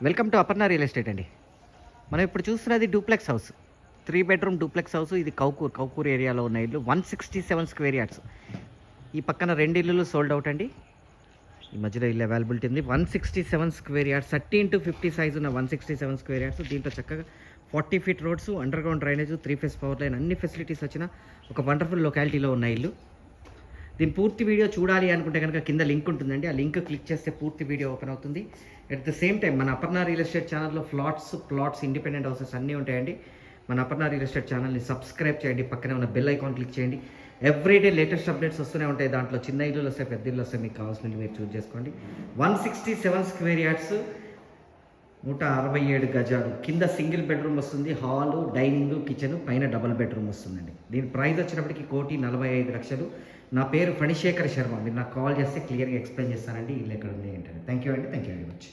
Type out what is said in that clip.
Welcome to Aparna real estate అండి. మనం ఇప్పుడు చూస్తున్నది duplex house, 3 bedroom duplex house. ఇది కౌకూర్ ఏరియాలో ఉన్న ఇల్లు. 167 స్క్వేర్ యార్డ్స్. ఈ పక్కన 2 ఇల్లులు సోల్డ్ అవుట్ అండి. ఈ మధ్యలో ఇల్లు అవైలబిలిటీ ఉంది. 167 స్క్వేర్ యార్డ్స్, 30x50 సైజ్ ఉన్న 167 స్క్వేర్ యార్డ్స్. దీంట్లో చక్కగా 40 feet roads, under ground drainage, 3 phase power line, అన్ని ఫెసిలిటీస్ వచ్చిన ఒక వండర్ఫుల్ లొకాలిటీలో ఉన్న ఇల్లు. దీని పూర్తి వీడియో చూడాలి అనుకుంటే కనుక కింద లింక్ ఉంటుందండి. ఆ లింక్ క్లిక్ చేస్తే పూర్తి వీడియో ఓపెన్ అవుతుంది. అట్ ద సేమ్ టైం మన అపర్ణ రియల్ ఎస్టేట్ ఛానల్లో ప్లాట్స్, ఇండిపెండెంట్ హౌసెస్ అన్నీ ఉంటాయండి. మన అపర్ణ రియల్ ఎస్టేట్ ఛానల్ని సబ్స్క్రైబ్ చేయండి. పక్కనే ఉన్న బెల్ ఐకాన్ క్లిక్ చేయండి. ఎవ్రీడే లేటెస్ట్ అప్డేట్స్ వస్తూనే ఉంటాయి. దాంట్లో చిన్న ఇల్లులు వస్తాయి, పెద్ద ఇల్లు వస్తాయి. మీకు కావాల్సిన మీరు చూస్ చేసుకోండి. 167 స్క్వేర్ యార్డ్స్, 167 గజాలు. కింద సింగిల్ బెడ్రూమ్ వస్తుంది, హాలు, డైనింగ్, కిచెన్, పైన డబుల్ బెడ్రూమ్ వస్తుందండి. దీని ప్రైస్ వచ్చినప్పటికీ 1,45,00,000. నా పేరు ఫణిశేఖర్ శర్మ. మీరు నాకు కాల్ చేస్తే క్లియర్గా ఎక్స్ప్లెయిన్ చేస్తానండి ఇల్లు ఎక్కడ ఉంది ఏంటంటే. థ్యాంక్ యూ అండి. Thank you very much.